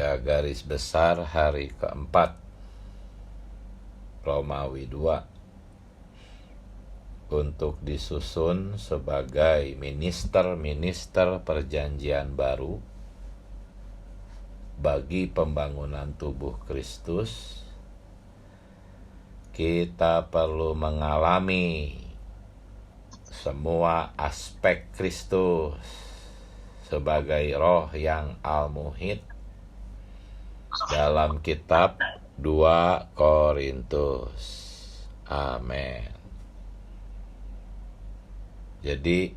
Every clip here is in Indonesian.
Ya, garis besar hari keempat Romawi 2 untuk disusun sebagai minister-minister perjanjian baru bagi pembangunan tubuh Kristus. Kita perlu mengalami semua aspek Kristus sebagai roh yang al-muhid dalam kitab 2 Korintus. Amin. Jadi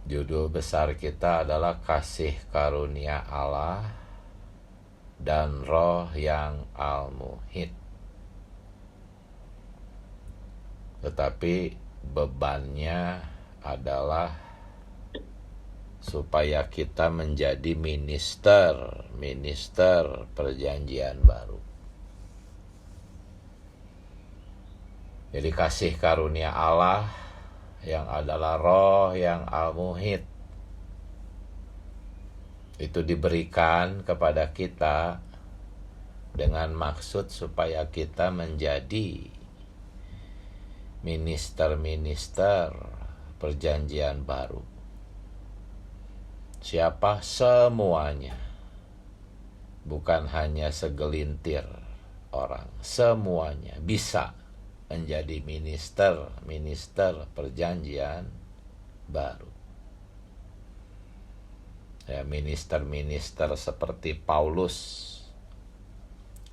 judul besar kita adalah kasih karunia Allah dan roh yang al-muhid. Tetapi bebannya adalah supaya kita menjadi minister perjanjian baru. Jadi kasih karunia Allah yang adalah roh yang al-muhid itu diberikan kepada kita dengan maksud supaya kita menjadi minister perjanjian baru. Siapa? Semuanya. Bukan hanya segelintir orang. Semuanya bisa menjadi minister perjanjian baru. Ya, minister seperti Paulus.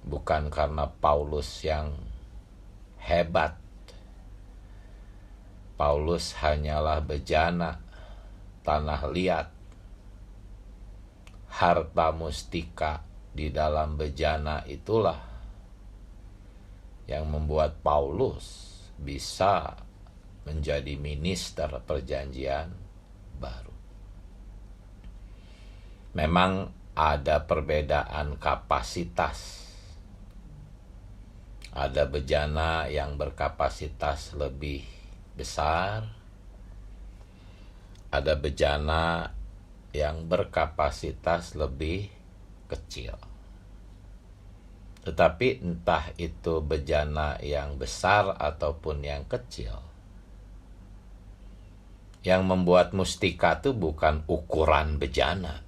Bukan karena Paulus yang hebat. Paulus hanyalah bejana, tanah liat, harta mustika di dalam bejana itulah yang membuat Paulus bisa menjadi minister perjanjian baru. Memang ada perbedaan kapasitas. Ada bejana yang berkapasitas lebih besar, ada bejana yang berkapasitas lebih kecil. Tetapi entah itu bejana yang besar ataupun yang kecil, yang membuat mustika itu bukan ukuran bejana.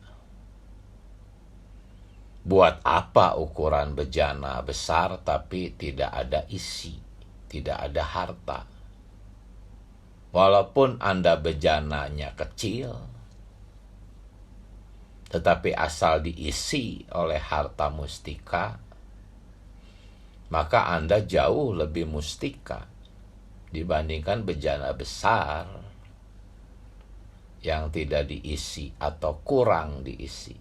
Buat apa ukuran bejana besar tapi tidak ada isi, tidak ada harta? Walaupun Anda bejananya kecil, tetapi asal diisi oleh harta mustika, maka Anda jauh lebih mustika dibandingkan bejana besar yang tidak diisi atau kurang diisi.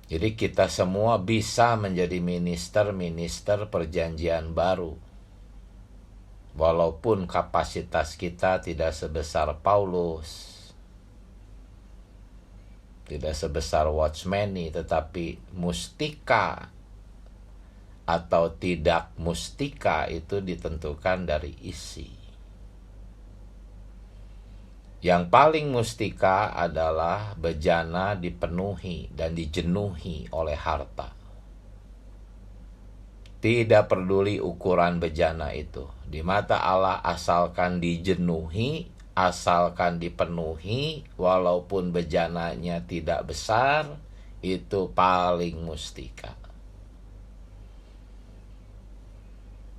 Jadi kita semua bisa menjadi minister perjanjian baru. Walaupun kapasitas kita tidak sebesar Paulus, tidak sebesar Watchmeni, tetapi mustika atau tidak mustika itu ditentukan dari isi. Yang paling mustika adalah bejana dipenuhi dan dijenuhi oleh harta. Tidak peduli ukuran bejana itu. Di mata Allah asalkan dijenuhi, asalkan dipenuhi, walaupun bejananya tidak besar, itu paling mustika.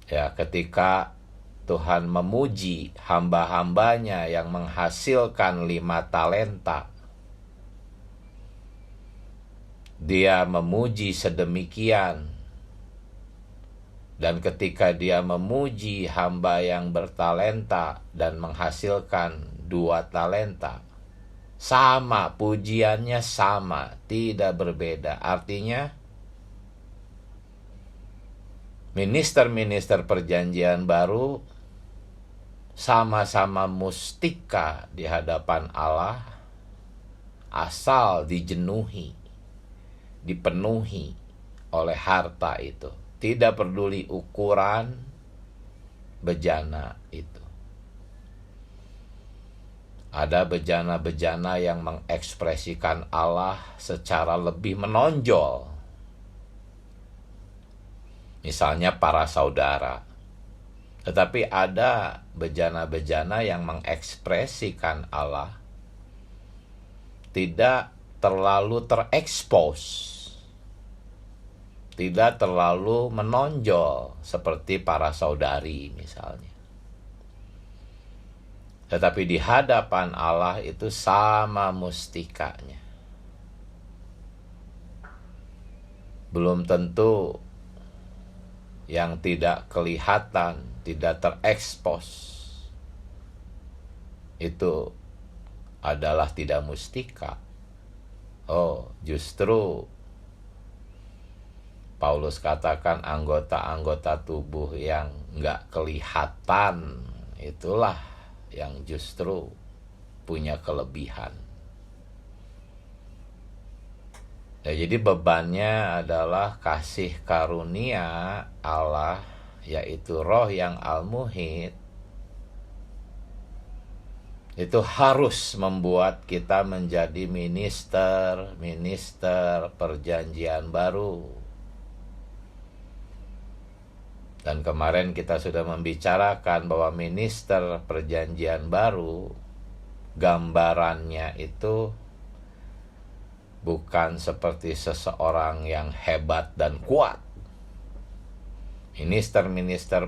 Ya, ketika Tuhan memuji hamba-hambanya yang menghasilkan 5 talenta, Dia memuji sedemikian. Dan ketika Dia memuji hamba yang bertalenta dan menghasilkan 2 talenta, sama, pujiannya sama, tidak berbeda. Artinya, minister perjanjian baru sama-sama mustika di hadapan Allah, asal dijenuhi, dipenuhi oleh harta itu. Tidak peduli ukuran bejana itu. Ada bejana-bejana yang mengekspresikan Allah secara lebih menonjol. Misalnya para saudara. Tetapi ada bejana-bejana yang mengekspresikan Allah tidak terlalu terekspos, tidak terlalu menonjol seperti para saudari misalnya. Tetapi di hadapan Allah itu sama mustikanya. Belum tentu yang tidak kelihatan, tidak terekspos, itu adalah tidak mustika. Oh, justru Paulus katakan anggota-anggota tubuh yang nggak kelihatan, itulah yang justru punya kelebihan. Ya, jadi bebannya adalah kasih karunia Allah, yaitu roh yang al-muhid, itu harus membuat kita menjadi minister perjanjian baru. Dan kemarin kita sudah membicarakan bahwa minister perjanjian baru, gambarannya itu bukan seperti seseorang yang hebat dan kuat. Minister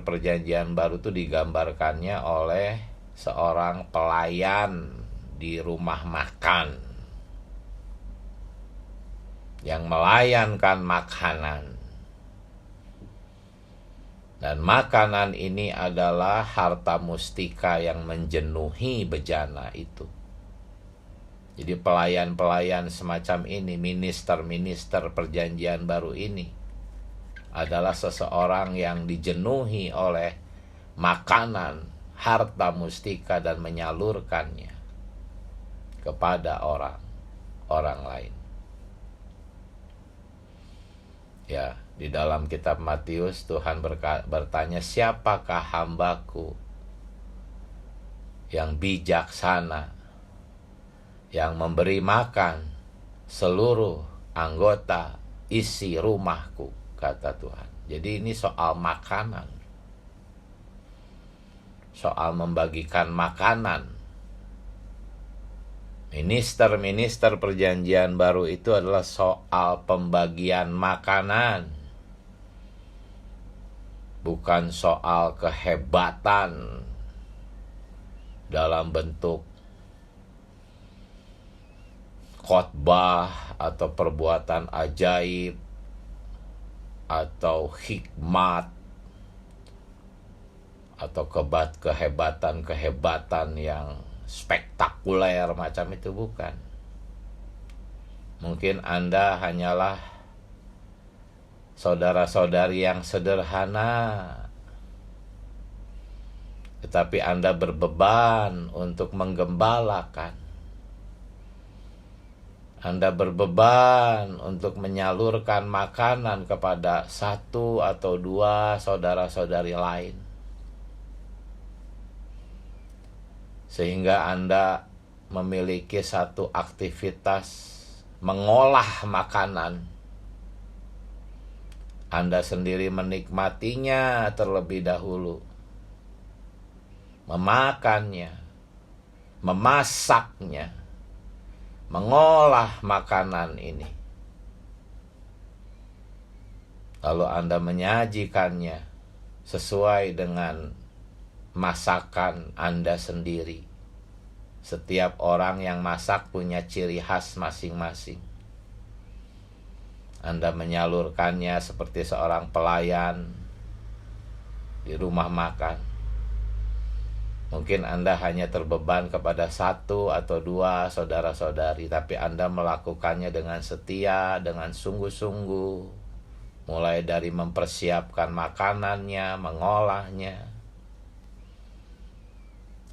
perjanjian baru itu digambarkannya oleh seorang pelayan di rumah makan yang melayankan makanan. Dan makanan ini adalah harta mustika yang menjenuhi bejana itu. Jadi pelayan-pelayan semacam ini, minister perjanjian baru ini, adalah seseorang yang dijenuhi oleh makanan, harta mustika, dan menyalurkannya kepada orang lain. Ya, di dalam kitab Matius Tuhan bertanya, siapakah hambaku yang bijaksana, yang memberi makan seluruh anggota isi rumahku, kata Tuhan. Jadi ini soal makanan, soal membagikan makanan. Minister perjanjian baru itu adalah soal pembagian makanan, bukan soal kehebatan dalam bentuk khotbah atau perbuatan ajaib atau hikmat atau kehebatan yang spektakuler macam itu, bukan. Mungkin Anda hanyalah saudara-saudari yang sederhana, tetapi Anda berbeban untuk menggembalakan. Anda berbeban untuk menyalurkan makanan kepada satu atau dua saudara-saudari lain. Sehingga Anda memiliki satu aktivitas mengolah makanan. Anda sendiri menikmatinya terlebih dahulu, memakannya, memasaknya, mengolah makanan ini. Lalu Anda menyajikannya sesuai dengan masakan Anda sendiri. Setiap orang yang masak punya ciri khas masing-masing. Anda menyalurkannya seperti seorang pelayan di rumah makan. Mungkin Anda hanya terbeban kepada satu atau dua saudara-saudari, tapi Anda melakukannya dengan setia, dengan sungguh-sungguh. Mulai dari mempersiapkan makanannya, mengolahnya.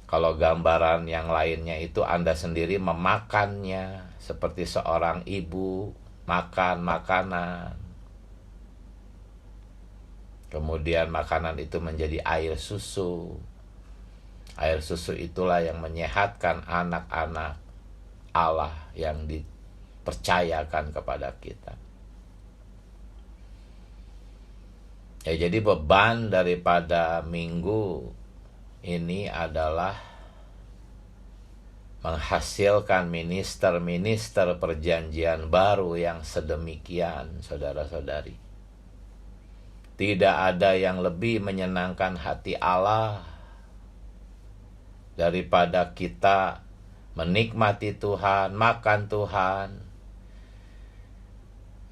Kalau gambaran yang lainnya itu Anda sendiri memakannya seperti seorang ibu makan makanan. Kemudian makanan itu menjadi air susu. Air susu itulah yang menyehatkan anak-anak Allah yang dipercayakan kepada kita. Ya, jadi beban daripada minggu ini adalah menghasilkan minister-minister perjanjian baru yang sedemikian, saudara-saudari. Tidak ada yang lebih menyenangkan hati Allah daripada kita menikmati Tuhan, makan Tuhan.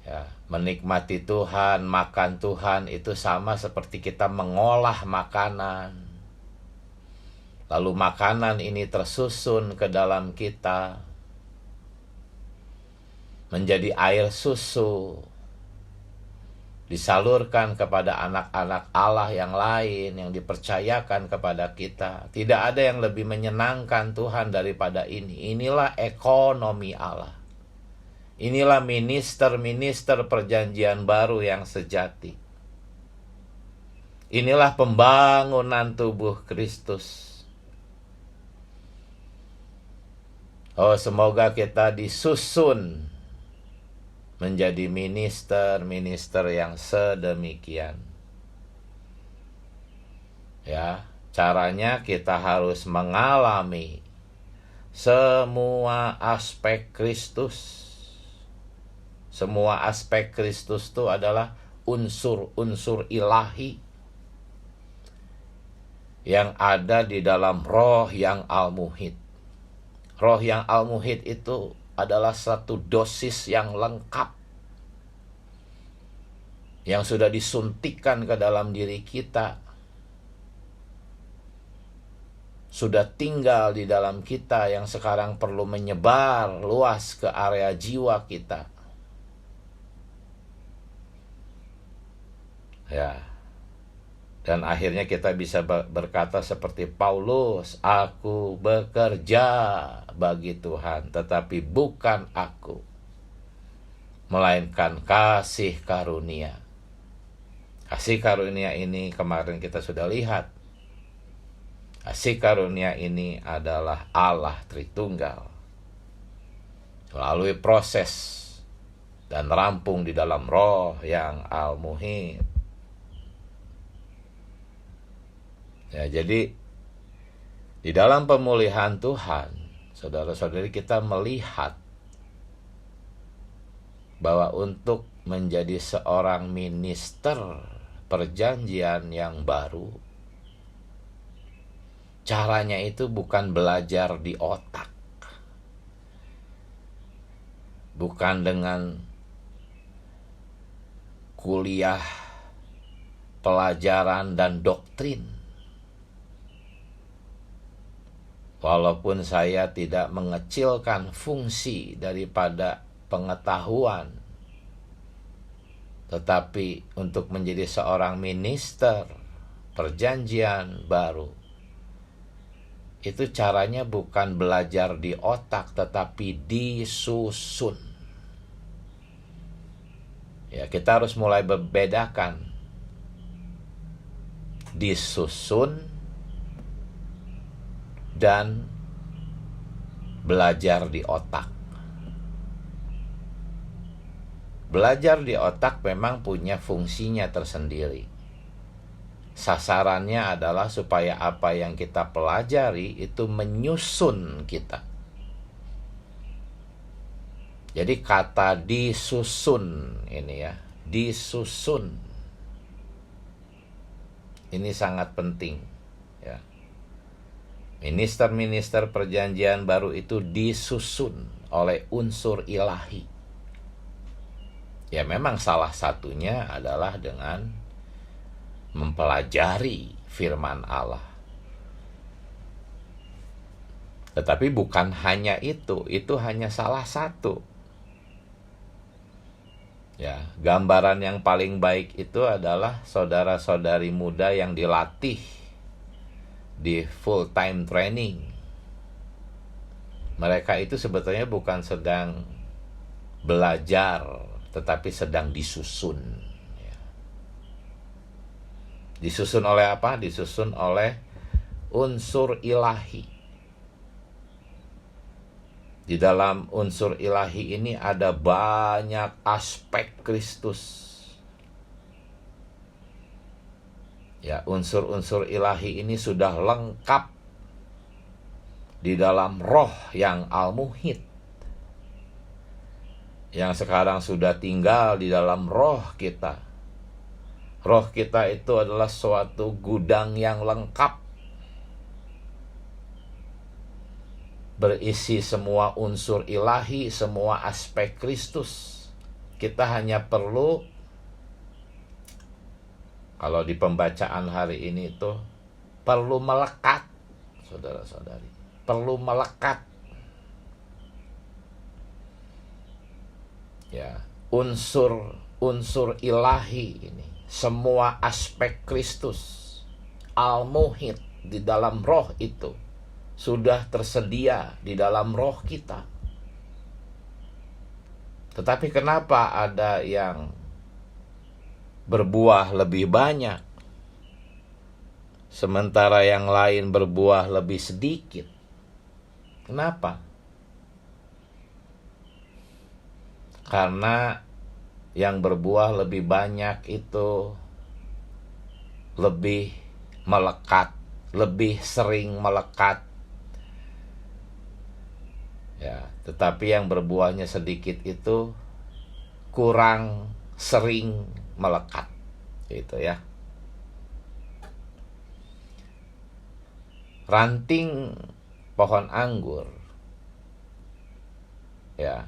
Ya, menikmati Tuhan, makan Tuhan itu sama seperti kita mengolah makanan. Lalu makanan ini tersusun ke dalam kita menjadi air susu, disalurkan kepada anak-anak Allah yang lain yang dipercayakan kepada kita. Tidak ada yang lebih menyenangkan Tuhan daripada ini. Inilah ekonomi Allah. Inilah minister-minister perjanjian baru yang sejati. Inilah pembangunan tubuh Kristus. Oh, semoga kita disusun menjadi minister-minister yang sedemikian. Ya, caranya kita harus mengalami semua aspek Kristus. Semua aspek Kristus itu adalah unsur-unsur ilahi yang ada di dalam roh yang al-muhid. Roh yang al-muhid itu adalah satu dosis yang lengkap yang sudah disuntikkan ke dalam diri kita, sudah tinggal di dalam kita, yang sekarang perlu menyebar luas ke area jiwa kita. Ya. Dan akhirnya kita bisa berkata seperti Paulus, aku bekerja bagi Tuhan, tetapi bukan aku, melainkan kasih karunia. Kasih karunia ini kemarin kita sudah lihat. Kasih karunia ini adalah Allah Tritunggal. Melalui proses dan rampung di dalam roh yang al-muhid. Ya, jadi di dalam pemulihan Tuhan, saudara-saudari, kita melihat bahwa untuk menjadi seorang minister perjanjian yang baru, caranya itu bukan belajar di otak, bukan dengan kuliah, pelajaran, dan doktrin. Walaupun saya tidak mengecilkan fungsi daripada pengetahuan, tetapi untuk menjadi seorang minister perjanjian baru, itu caranya bukan belajar di otak, tetapi disusun. Ya, kita harus mulai membedakan disusun dan belajar di otak. Belajar di otak memang punya fungsinya tersendiri. Sasarannya adalah supaya apa yang kita pelajari itu menyusun kita. Jadi kata disusun ini ya, disusun. Ini sangat penting ya. Minister-minister perjanjian baru itu disusun oleh unsur ilahi. Ya, memang salah satunya adalah dengan mempelajari firman Allah. Tetapi bukan hanya itu hanya salah satu. Ya, gambaran yang paling baik itu adalah saudara-saudari muda yang dilatih di full time training. Mereka itu sebetulnya bukan sedang belajar, tetapi sedang disusun. Disusun oleh apa? Disusun oleh unsur ilahi. Di dalam unsur ilahi ini ada banyak aspek Kristus. Ya, unsur-unsur ilahi ini sudah lengkap di dalam roh yang al-muhid, yang sekarang sudah tinggal di dalam roh kita. Roh kita itu adalah suatu gudang yang lengkap, berisi semua unsur ilahi, semua aspek Kristus. Kita hanya perlu, kalau di pembacaan hari ini itu, perlu melekat, saudara-saudari. Perlu melekat. Ya, unsur ilahi ini, semua aspek Kristus, al-muhid di dalam roh itu, sudah tersedia di dalam roh kita. Tetapi kenapa ada yang berbuah lebih banyak, sementara yang lain berbuah lebih sedikit? Kenapa? Karena yang berbuah lebih banyak itu lebih melekat, lebih sering melekat. Ya, tetapi yang berbuahnya sedikit itu kurang sering melekat. Gitu ya. Ranting pohon anggur, ya,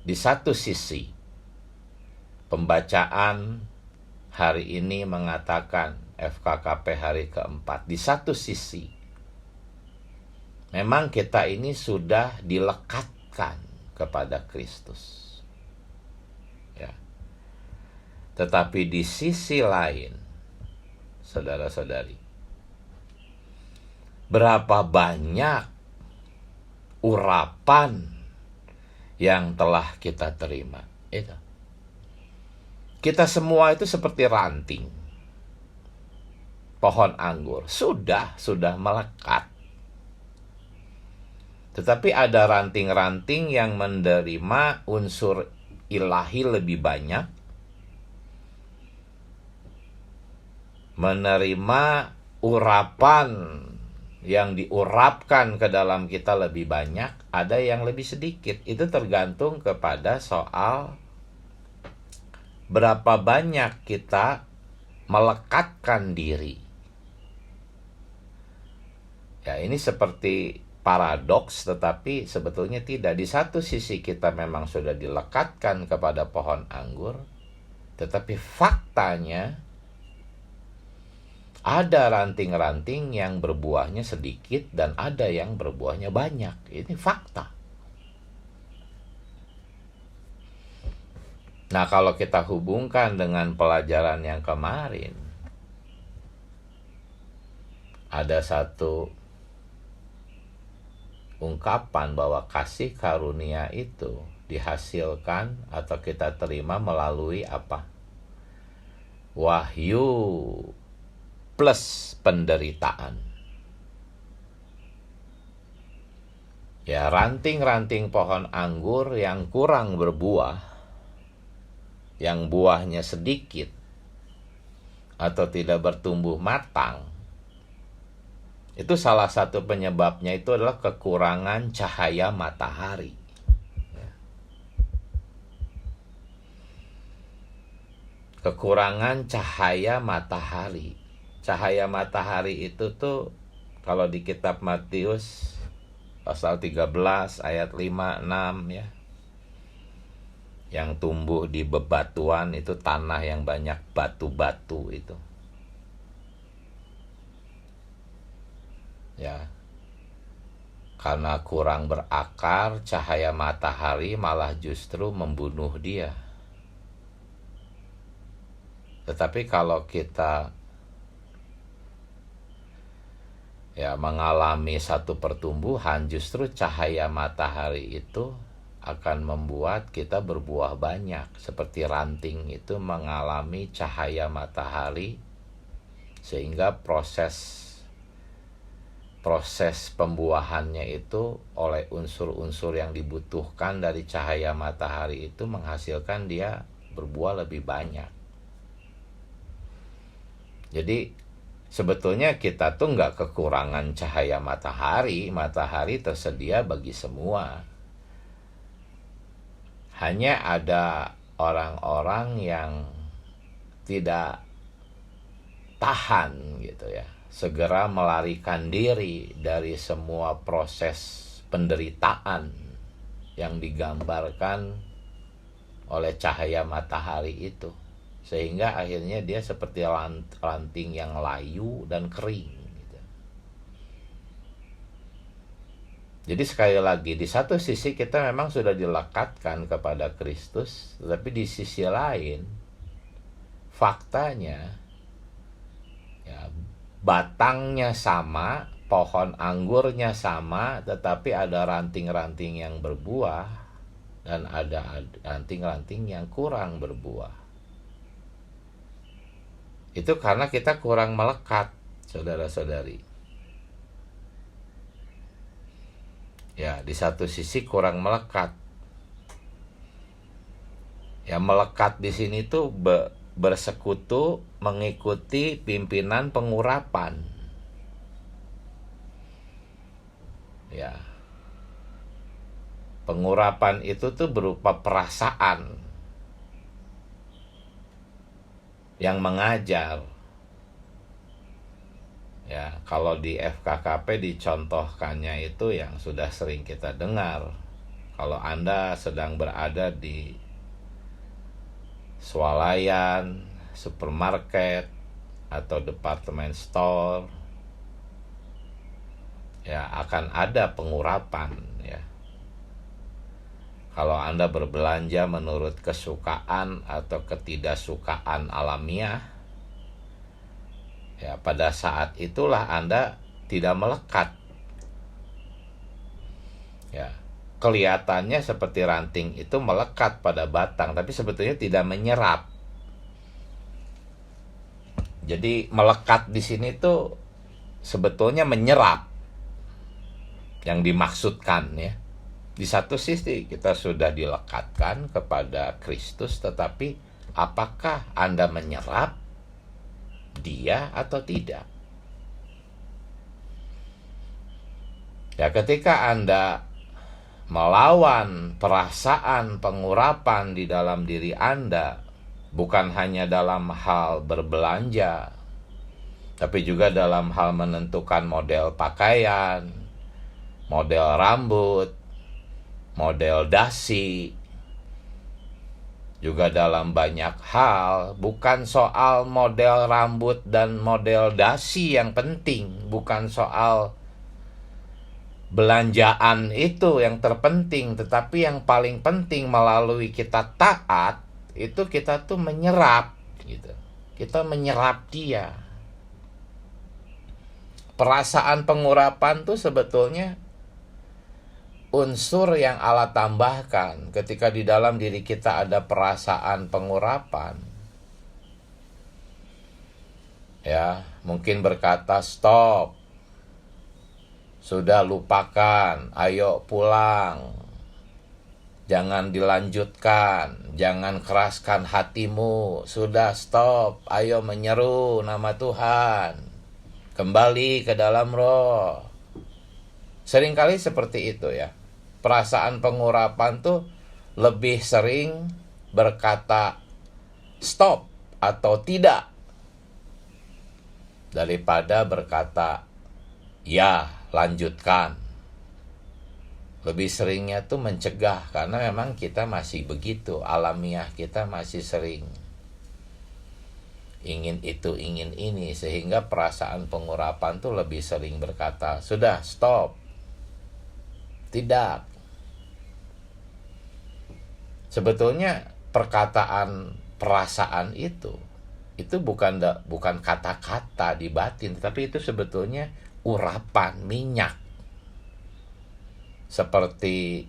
di satu sisi pembacaan hari ini mengatakan FKKP hari keempat. Di satu sisi memang kita ini sudah dilekatkan kepada Kristus. Ya. Tetapi di sisi lain, saudara-saudari, berapa banyak urapan yang telah kita terima. Itu. Kita semua itu seperti ranting pohon anggur, sudah melekat. Tetapi ada ranting-ranting yang menerima unsur ilahi lebih banyak, menerima urapan yang diurapkan ke dalam kita lebih banyak, ada yang lebih sedikit. Itu tergantung kepada soal berapa banyak kita melekatkan diri. Ya, ini seperti paradoks, tetapi sebetulnya tidak. Di satu sisi kita memang sudah dilekatkan kepada pohon anggur, tetapi faktanya ada ranting-ranting yang berbuahnya sedikit dan ada yang berbuahnya banyak. Ini fakta. Nah, kalau kita hubungkan dengan pelajaran yang kemarin, ada satu ungkapan bahwa kasih karunia itu dihasilkan atau kita terima melalui apa? Wahyu plus penderitaan. Ya, ranting-ranting pohon anggur yang kurang berbuah, yang buahnya sedikit atau tidak bertumbuh matang, itu salah satu penyebabnya itu adalah kekurangan cahaya matahari. Kekurangan cahaya matahari. Cahaya matahari itu tuh kalau di kitab Matius pasal 13 ayat 5-6 ya. Yang tumbuh di bebatuan itu tanah yang banyak batu-batu itu. Ya. Karena kurang berakar, cahaya matahari malah justru membunuh dia. Tetapi kalau kita mengalami satu pertumbuhan, justru cahaya matahari itu akan membuat kita berbuah banyak. Seperti ranting itu mengalami cahaya matahari, sehingga proses proses pembuahannya itu oleh unsur-unsur yang dibutuhkan dari cahaya matahari itu menghasilkan dia berbuah lebih banyak. Jadi sebetulnya kita tuh nggak kekurangan cahaya matahari. Matahari tersedia bagi semua. Hanya ada orang-orang yang tidak tahan gitu ya, segera melarikan diri dari semua proses penderitaan yang digambarkan oleh cahaya matahari itu, sehingga akhirnya dia seperti ranting yang layu dan kering gitu. Jadi sekali lagi, di satu sisi kita memang sudah dilekatkan kepada Kristus, tetapi di sisi lain faktanya ya, batangnya sama, pohon anggurnya sama, tetapi ada ranting-ranting yang berbuah dan ada ranting-ranting yang kurang berbuah. Itu karena kita kurang melekat, saudara-saudari. Ya, di satu sisi kurang melekat. Ya, melekat di sini tuh bersekutu mengikuti pimpinan pengurapan. Ya. Pengurapan itu tuh berupa perasaan yang mengajar. Ya, kalau di FKKP dicontohkannya itu yang sudah sering kita dengar. Kalau Anda sedang berada di swalayan, supermarket, atau department store, ya akan ada pengurapan ya. Kalau Anda berbelanja menurut kesukaan atau ketidaksukaan alamiah, ya pada saat itulah Anda tidak melekat. Ya, kelihatannya seperti ranting itu melekat pada batang, tapi sebetulnya tidak menyerap. Jadi melekat di sini tuh sebetulnya menyerap yang dimaksudkan ya. Di satu sisi kita sudah dilekatkan kepada Kristus, tetapi apakah Anda menyerap Dia atau tidak? Ya, ketika Anda melawan perasaan pengurapan di dalam diri Anda, bukan hanya dalam hal berbelanja, tapi juga dalam hal menentukan model pakaian, model rambut, model dasi, juga dalam banyak hal. Bukan soal model rambut dan model dasi yang penting, bukan soal belanjaan itu yang terpenting, tetapi yang paling penting melalui kita taat itu kita tuh menyerap gitu. Kita menyerap Dia. Perasaan pengurapan tuh sebetulnya unsur yang Allah tambahkan ketika di dalam diri kita ada perasaan pengurapan. Ya, mungkin berkata stop. Sudah lupakan, ayo pulang. Jangan dilanjutkan, jangan keraskan hatimu. Sudah stop, ayo menyeru nama Tuhan. Kembali ke dalam roh. Seringkali seperti itu ya. Perasaan pengurapan tuh lebih sering berkata stop atau tidak daripada berkata ya, lanjutkan. Lebih seringnya tuh mencegah, karena memang kita masih begitu, alamiah kita masih sering ingin itu, ingin ini, sehingga perasaan pengurapan tuh lebih sering berkata sudah stop, tidak. Sebetulnya perkataan perasaan itu bukan kata-kata di batin, tapi itu sebetulnya urapan minyak. Seperti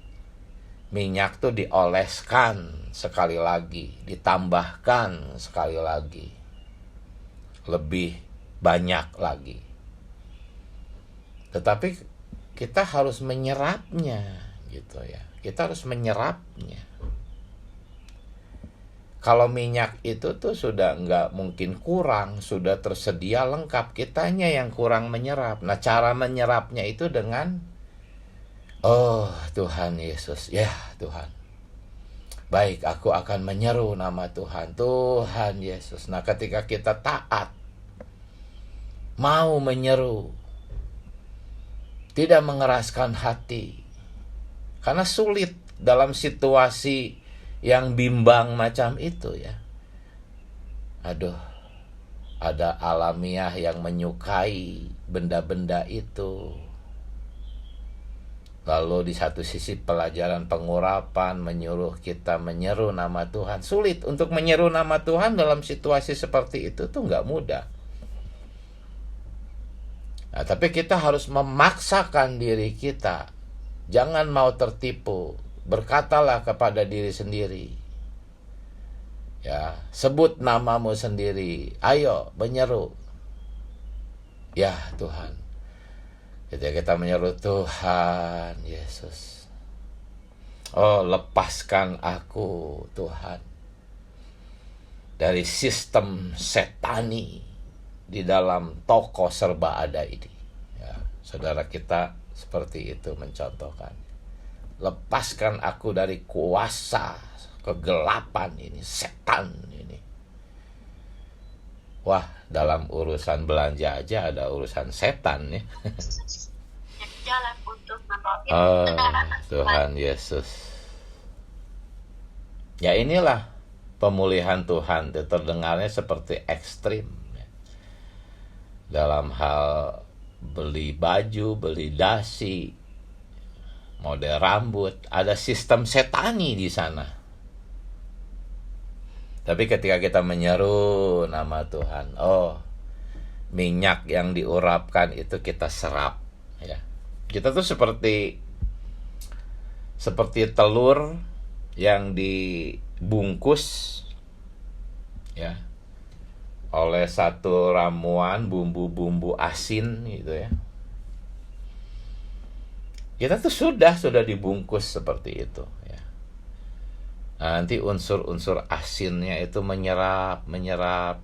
minyak tuh dioleskan sekali lagi, ditambahkan sekali lagi, lebih banyak lagi. Tetapi kita harus menyerapnya gitu ya. Kita harus menyerapnya. Kalau minyak itu tuh sudah nggak mungkin kurang, sudah tersedia lengkap. Kitanya yang kurang menyerap. Nah, cara menyerapnya itu dengan, oh Tuhan Yesus, ya Tuhan, baik, aku akan menyeru nama Tuhan, Tuhan Yesus. Nah, ketika kita taat, mau menyeru, tidak mengeraskan hati, karena sulit dalam situasi yang bimbang macam itu ya. Aduh, ada alamiah yang menyukai benda-benda itu. Lalu di satu sisi pelajaran pengurapan menyuruh kita menyeru nama Tuhan. Sulit untuk menyeru nama Tuhan dalam situasi seperti itu tuh nggak mudah. Nah, tapi kita harus memaksakan diri kita. Jangan mau tertipu. Berkatalah kepada diri sendiri. Ya, sebut namamu sendiri. Ayo menyeru. Ya Tuhan. Ketika kita menyeru, Tuhan Yesus, oh lepaskan aku Tuhan dari sistem setani di dalam toko serba ada ini. Ya, saudara kita seperti itu mencontohkan. Lepaskan aku dari kuasa kegelapan ini, setan ini. Wah, dalam urusan belanja aja ada urusan setan ya. Jalan untuk Oh, Tuhan Yesus. Ya inilah pemulihan Tuhan, terdengarnya seperti ekstrim ya. Dalam hal beli baju, beli dasi, model rambut, ada sistem setani di sana. Tapi ketika kita menyeru nama Tuhan, oh, minyak yang diurapkan itu kita serap ya. Kita tuh seperti telur yang dibungkus ya oleh satu ramuan bumbu-bumbu asin gitu ya. Kita tuh sudah dibungkus seperti itu ya. Nah, nanti unsur-unsur asinnya itu menyerap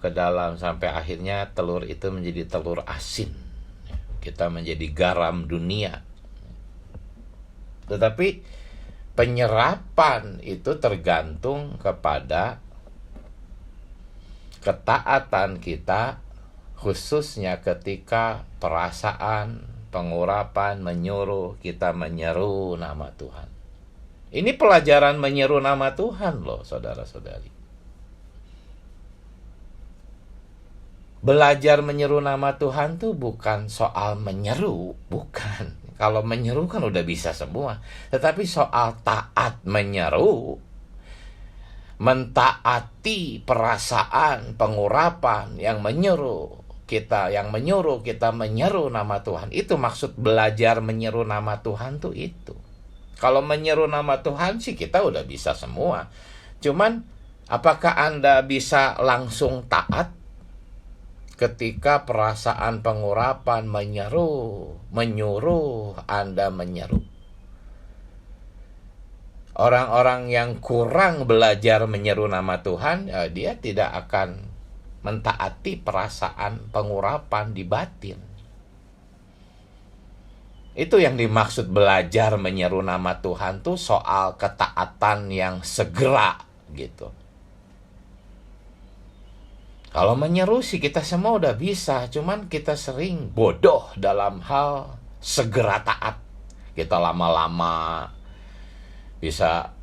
ke dalam sampai akhirnya telur itu menjadi telur asin. Kita menjadi garam dunia. Tetapi penyerapan itu tergantung kepada ketaatan kita, khususnya ketika perasaan pengurapan menyuruh kita menyeru nama Tuhan. Ini pelajaran menyeru nama Tuhan loh, saudara-saudari. Belajar menyeru nama Tuhan tuh bukan soal menyeru, bukan. Kalau menyeru kan udah bisa semua. Tetapi soal taat menyeru, mentaati perasaan pengurapan yang menyuruh kita menyeru nama Tuhan. Itu maksud belajar menyeru nama Tuhan tuh itu. Kalau menyeru nama Tuhan sih kita udah bisa semua. Cuman apakah Anda bisa langsung taat ketika perasaan pengurapan menyuruh Anda menyeru? Orang-orang yang kurang belajar menyeru nama Tuhan, ya, dia tidak akan mentaati perasaan pengurapan di batin. Itu yang dimaksud belajar menyeru nama Tuhan tuh soal ketaatan yang segera gitu. Kalau menyeru sih kita semua udah bisa, cuman kita sering bodoh dalam hal segera taat. Kita lama-lama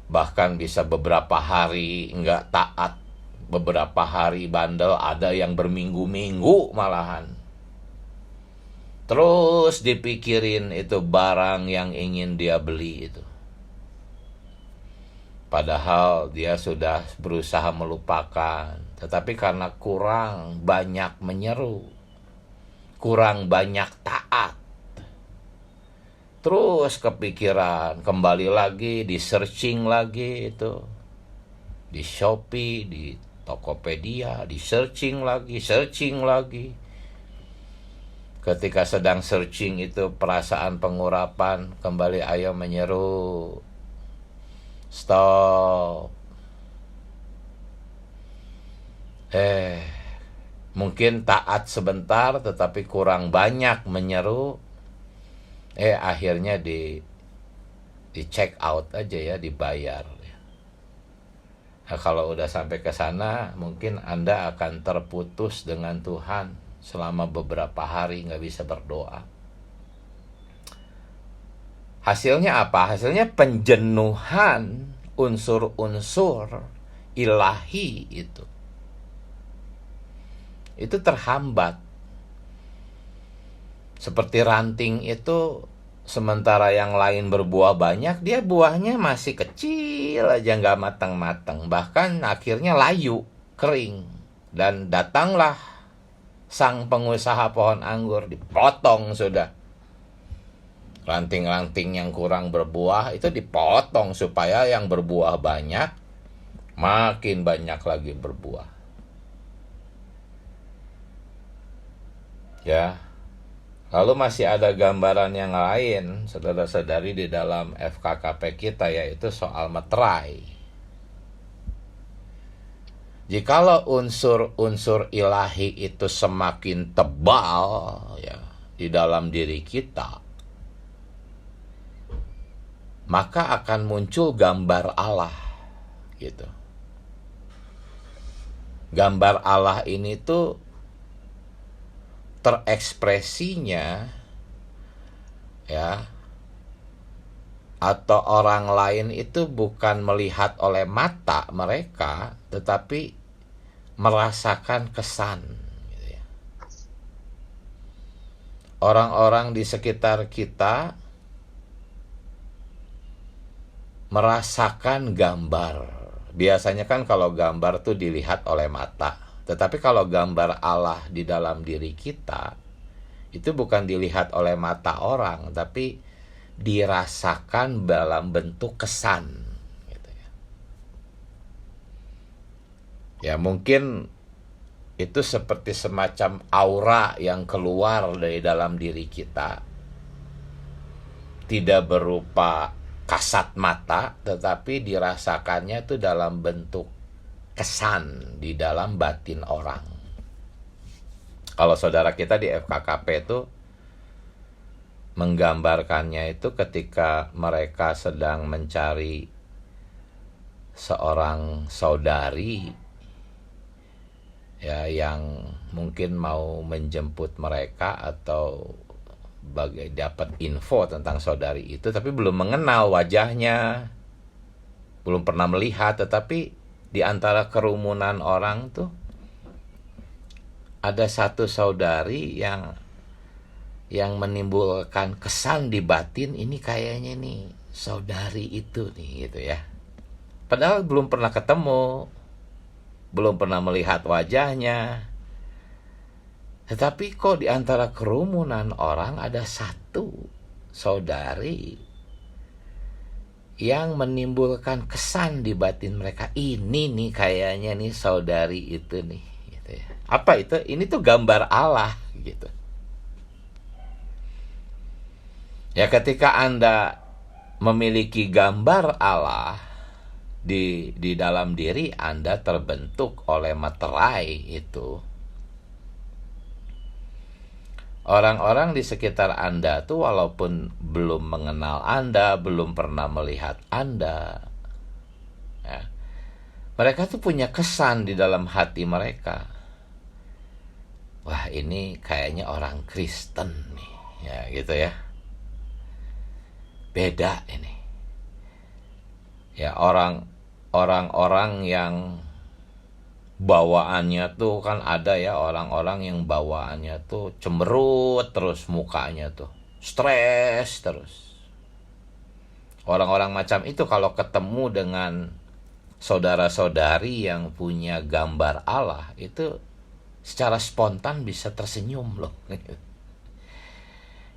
bahkan bisa beberapa hari nggak taat, beberapa hari bandel, ada yang berminggu-minggu malahan. Terus dipikirin itu barang yang ingin dia beli itu. Padahal dia sudah berusaha melupakan. Tetapi karena kurang banyak menyeru, kurang banyak taat, terus kepikiran, kembali lagi, di searching lagi itu. Di Shopee, di Tokopedia, di searching lagi. Ketika sedang searching itu perasaan pengurapan, kembali ayo menyeru. Stop. Mungkin taat sebentar tetapi kurang banyak menyeru. Akhirnya di check out aja ya, dibayar. Nah, kalau udah sampai ke sana, mungkin Anda akan terputus dengan Tuhan selama beberapa hari, nggak bisa berdoa. Hasilnya apa? Hasilnya penjenuhan unsur-unsur ilahi itu terhambat. Seperti ranting itu, sementara yang lain berbuah banyak, dia buahnya masih kecil aja, nggak matang-matang. Bahkan akhirnya layu, kering. Dan datanglah sang pengusaha pohon anggur, dipotong sudah. Ranting-ranting yang kurang berbuah itu dipotong supaya yang berbuah banyak, makin banyak lagi berbuah. Ya. Lalu masih ada gambaran yang lain, saudara-saudari, di dalam FKKP kita, yaitu soal meterai. Jikalau unsur-unsur ilahi itu semakin tebal ya di dalam diri kita, maka akan muncul gambar Allah gitu. Gambar Allah ini tuh terekspresinya ya, atau orang lain itu bukan melihat oleh mata mereka, tetapi merasakan kesan gitu ya. Orang-orang di sekitar kita merasakan gambar. Biasanya kan kalau gambar tuh dilihat oleh mata. Tetapi kalau gambar Allah di dalam diri kita, itu bukan dilihat oleh mata orang, tapi dirasakan dalam bentuk kesan. Gitu ya. Ya mungkin itu seperti semacam aura yang keluar dari dalam diri kita. Tidak berupa kasat mata, tetapi dirasakannya itu dalam bentuk kesan di dalam batin orang. Kalau saudara kita di FKKP itu menggambarkannya itu ketika mereka sedang mencari seorang saudari ya, yang mungkin mau menjemput mereka atau dapat info tentang saudari itu, tapi belum mengenal wajahnya, belum pernah melihat, tetapi di antara kerumunan orang tuh ada satu saudari yang menimbulkan kesan di batin, ini kayaknya nih saudari itu nih gitu ya. Padahal belum pernah ketemu, belum pernah melihat wajahnya. Tetapi kok di antara kerumunan orang ada satu saudari yang menimbulkan kesan di batin mereka, ini nih kayaknya nih saudari itu nih gitu ya. Apa itu? Ini tuh gambar Allah gitu. Ya ketika Anda memiliki gambar Allah di dalam diri Anda, terbentuk oleh materai itu, orang-orang di sekitar Anda tuh walaupun belum mengenal Anda, belum pernah melihat Anda, ya, mereka tuh punya kesan di dalam hati mereka. Wah, ini kayaknya orang Kristen nih, ya gitu ya. Beda ini. Ya, orang-orang yang bawaannya tuh kan ada ya, orang-orang yang bawaannya tuh cemberut terus, mukanya tuh stres terus. Orang-orang macam itu kalau ketemu dengan saudara-saudari yang punya gambar Allah, itu secara spontan bisa tersenyum loh.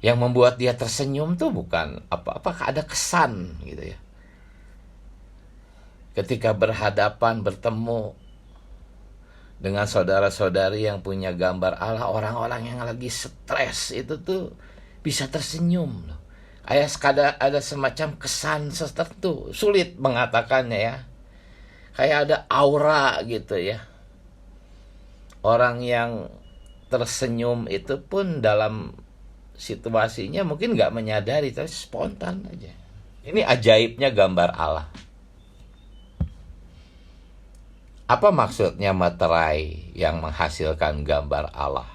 Yang membuat dia tersenyum tuh bukan apa-apa, ada kesan gitu ya. Ketika berhadapan, bertemu dengan saudara-saudari yang punya gambar Allah, orang-orang yang lagi stres itu tuh bisa tersenyum loh. Ada semacam kesan tertentu, sulit mengatakannya ya. Kayak ada aura gitu ya. Orang yang tersenyum itu pun dalam situasinya mungkin nggak menyadari, tapi spontan aja. Ini ajaibnya gambar Allah. Apa maksudnya materai yang menghasilkan gambar Allah?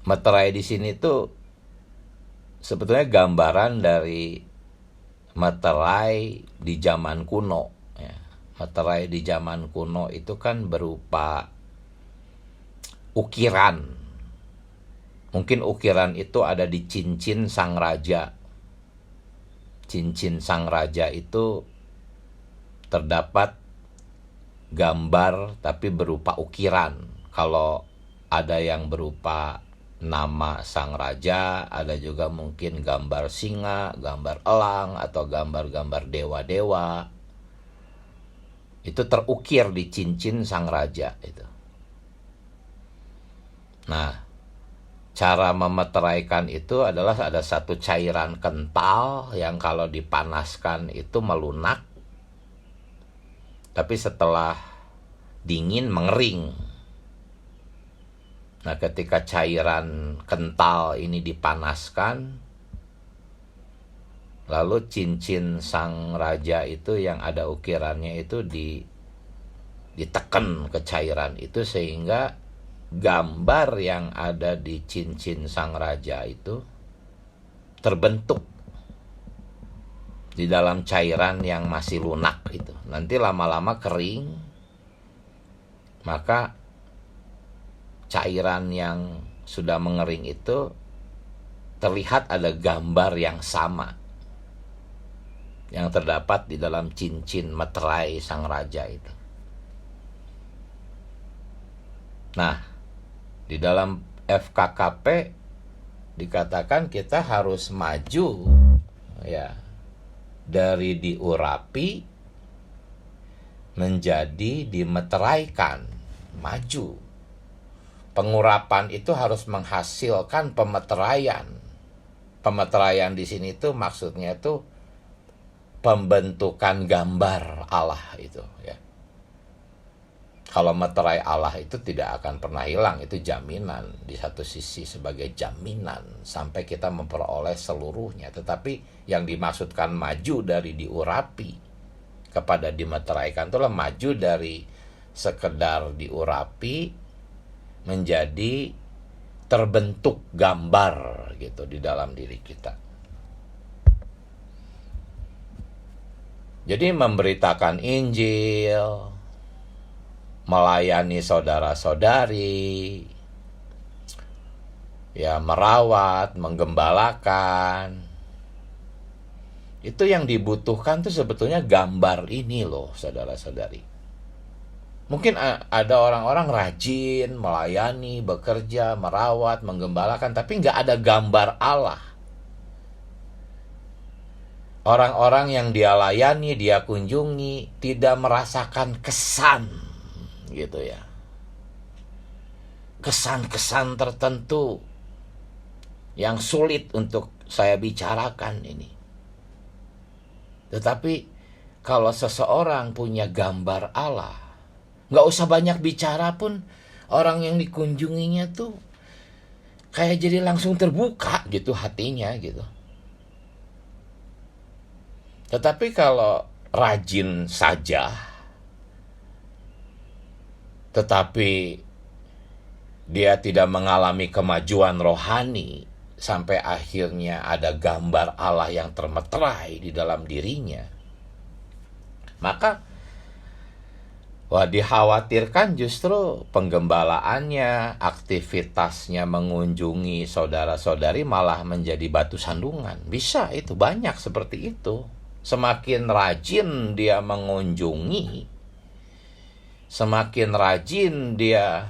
Materai di sini tuh sebetulnya gambaran dari materai di zaman kuno. Ya. Materai di zaman kuno itu kan berupa ukiran. Mungkin ukiran itu ada di cincin sang raja. Cincin sang raja itu terdapat gambar tapi berupa ukiran. Kalau ada yang berupa nama sang raja, ada juga mungkin gambar singa, gambar elang, atau gambar-gambar dewa-dewa. Itu terukir di cincin sang raja itu. Nah, cara memeteraikan itu adalah ada satu cairan kental yang kalau dipanaskan itu melunak, tapi setelah dingin mengering. Nah, ketika cairan kental ini dipanaskan, lalu cincin sang raja itu yang ada ukirannya itu ditekan ke cairan itu, sehingga gambar yang ada di cincin sang raja itu terbentuk di dalam cairan yang masih lunak itu. Nanti lama-lama kering, maka cairan yang sudah mengering itu terlihat ada gambar yang sama yang terdapat di dalam cincin materai sang raja itu. Nah, di dalam FKKP dikatakan kita harus maju ya dari diurapi menjadi dimeteraikan, maju. Pengurapan itu harus menghasilkan pemeteraian. Pemeteraian di sini tuh maksudnya tuh pembentukan gambar Allah itu ya. Kalau meterai Allah itu tidak akan pernah hilang, itu jaminan di satu sisi sebagai jaminan sampai kita memperoleh seluruhnya. Tetapi yang dimaksudkan maju dari diurapi kepada dimeteraikan itulah maju dari sekedar diurapi menjadi terbentuk gambar gitu di dalam diri kita. Jadi memberitakan Injil, melayani saudara-saudari, ya merawat, menggembalakan. Itu yang dibutuhkan tuh sebetulnya gambar ini loh, saudara-saudari. Mungkin ada orang-orang rajin melayani, bekerja, merawat, menggembalakan, tapi nggak ada gambar Allah. Orang-orang yang dia layani, dia kunjungi, tidak merasakan kesan, gitu ya. Kesan-kesan tertentu yang sulit untuk saya bicarakan ini. Tetapi kalau seseorang punya gambar Allah, nggak usah banyak bicara pun, orang yang dikunjunginya tuh kayak jadi langsung terbuka gitu hatinya gitu. Tetapi kalau rajin saja, tetapi dia tidak mengalami kemajuan rohani, sampai akhirnya ada gambar Allah yang termeterai di dalam dirinya, maka dikhawatirkan justru penggembalaannya, aktivitasnya mengunjungi saudara-saudari malah menjadi batu sandungan. Bisa, itu banyak seperti itu. Semakin rajin dia mengunjungi, semakin rajin dia